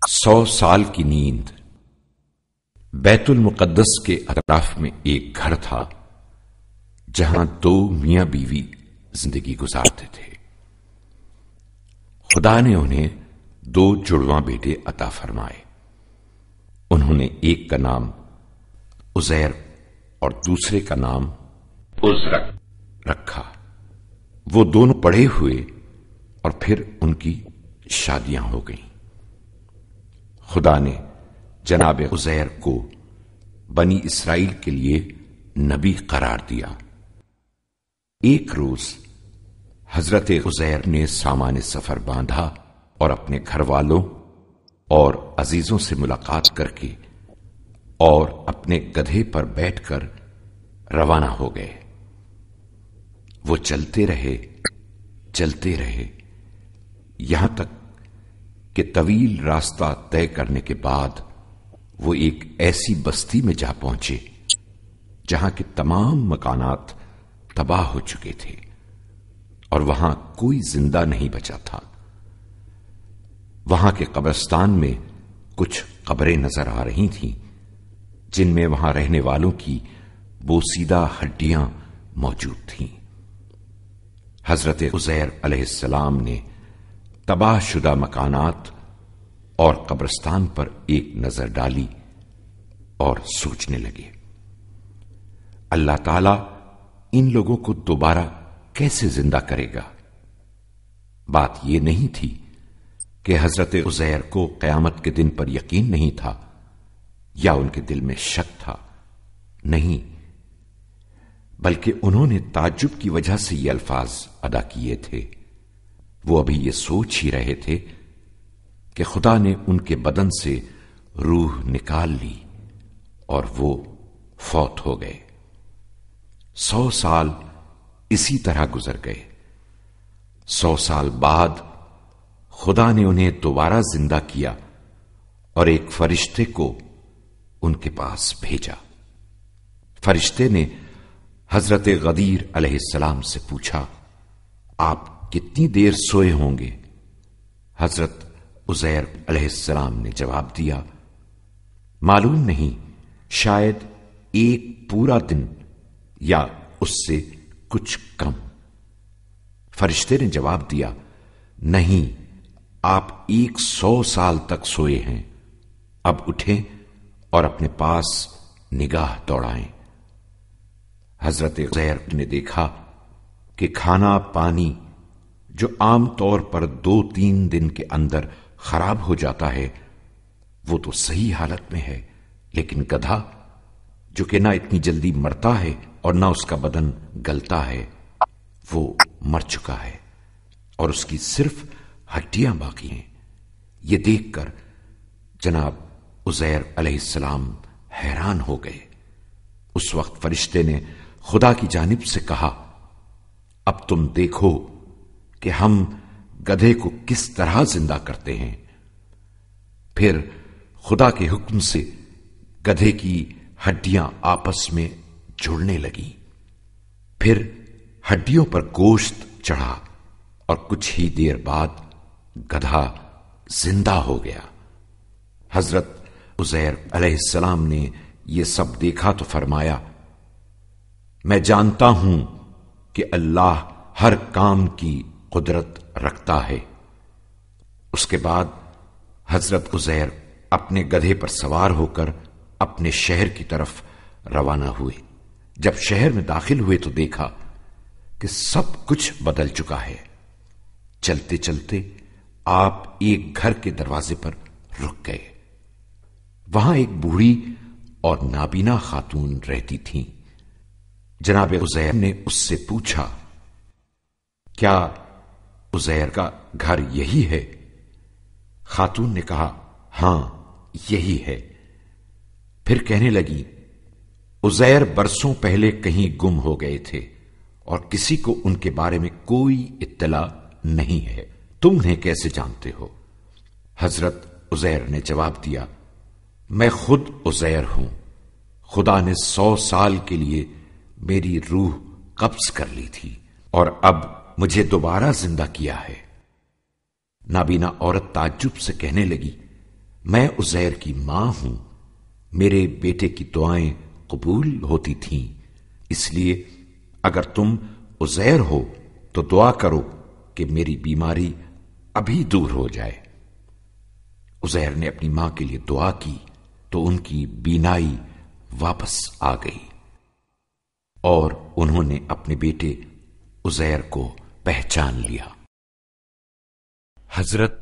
100 سال کی نیند۔ بیت المقدس کے اطراف میں ایک گھر تھا جہاں 2 میاں بیوی زندگی گزارتے تھے۔ خدا نے انہیں 2 جڑواں بیٹے عطا فرمائے۔ انہوں نے ایک کا نام عزیر اور دوسرے کا نام عزر رکھا۔ وہ دونوں پڑھے ہوئے اور پھر ان کی شادیاں ہو گئیں۔ خدا نے جناب عزیر کو بنی اسرائیل کے لیے نبی قرار دیا۔ ایک روز حضرت عزیر نے سامان سفر باندھا اور اپنے گھر والوں اور عزیزوں سے ملاقات کر کے اور اپنے گدھے پر بیٹھ کر روانہ ہو گئے۔ وہ چلتے رہے یہاں تک کہ طویل راستہ طے کرنے کے بعد وہ ایک ایسی بستی میں جا پہنچے جہاں کے تمام مکانات تباہ ہو چکے تھے اور وہاں کوئی زندہ نہیں بچا تھا۔ وہاں کے قبرستان میں کچھ قبریں نظر آ رہی تھیں جن میں وہاں رہنے والوں کی بوسیدہ ہڈیاں موجود تھیں۔ حضرت عزیر علیہ السلام نے تباہ شدہ مکانات اور قبرستان پر ایک نظر ڈالی اور سوچنے لگے، اللہ تعالی ان لوگوں کو دوبارہ کیسے زندہ کرے گا؟ بات یہ نہیں تھی کہ حضرت عزیر کو قیامت کے دن پر یقین نہیں تھا یا ان کے دل میں شک تھا، نہیں، بلکہ انہوں نے تعجب کی وجہ سے یہ الفاظ ادا کیے تھے۔ وہ ابھی یہ سوچ ہی رہے تھے کہ خدا نے ان کے بدن سے روح نکال لی اور وہ فوت ہو گئے۔ 100 سال اسی طرح گزر گئے۔ 100 سال بعد خدا نے انہیں دوبارہ زندہ کیا اور ایک فرشتے کو ان کے پاس بھیجا۔ فرشتے نے حضرت غدیر علیہ السلام سے پوچھا، آپ کتنی دیر سوئے ہوں گے؟ حضرت عزیر علیہ السلام نے جواب دیا، معلوم نہیں، شاید ایک پورا دن یا اس سے کچھ کم۔ فرشتے نے جواب دیا، نہیں، آپ 100 سال تک سوئے ہیں، اب اٹھیں اور اپنے پاس نگاہ دوڑائیں۔ حضرت عزیر نے دیکھا کہ کھانا پانی جو عام طور پر 2-3 دن کے اندر خراب ہو جاتا ہے وہ تو صحیح حالت میں ہے، لیکن گدھا جو کہ نہ اتنی جلدی مرتا ہے اور نہ اس کا بدن گلتا ہے وہ مر چکا ہے اور اس کی صرف ہڈیاں باقی ہیں۔ یہ دیکھ کر جناب عزیر علیہ السلام حیران ہو گئے۔ اس وقت فرشتے نے خدا کی جانب سے کہا، اب تم دیکھو کہ ہم گدھے کو کس طرح زندہ کرتے ہیں۔ پھر خدا کے حکم سے گدھے کی ہڈیاں آپس میں جڑنے لگی، پھر ہڈیوں پر گوشت چڑھا اور کچھ ہی دیر بعد گدھا زندہ ہو گیا۔ حضرت عزیر علیہ السلام نے یہ سب دیکھا تو فرمایا، میں جانتا ہوں کہ اللہ ہر کام کی قدرت رکھتا ہے۔ اس کے بعد حضرت عزیر اپنے گدھے پر سوار ہو کر اپنے شہر کی طرف روانہ ہوئے۔ جب شہر میں داخل ہوئے تو دیکھا کہ سب کچھ بدل چکا ہے۔ چلتے چلتے آپ ایک گھر کے دروازے پر رک گئے۔ وہاں ایک بوڑھی اور نابینا خاتون رہتی تھیں۔ جناب عزیر نے اس سے پوچھا، کیا عزیر کا گھر یہی ہے؟ خاتون نے کہا، ہاں یہی ہے۔ پھر کہنے لگی، عزیر برسوں پہلے کہیں گم ہو گئے تھے اور کسی کو ان کے بارے میں کوئی اطلاع نہیں ہے، تم انہیں کیسے جانتے ہو؟ حضرت عزیر نے جواب دیا، میں خود عزیر ہوں، خدا نے 100 سال کے لیے میری روح قبض کر لی تھی اور اب مجھے دوبارہ زندہ کیا ہے۔ نابینا عورت تعجب سے کہنے لگی، میں عزیر کی ماں ہوں، میرے بیٹے کی دعائیں قبول ہوتی تھیں، اس لیے اگر تم عزیر ہو تو دعا کرو کہ میری بیماری ابھی دور ہو جائے۔ عزیر نے اپنی ماں کے لیے دعا کی تو ان کی بینائی واپس آ گئی اور انہوں نے اپنے بیٹے عزیر کو پہچان لیا۔ حضرت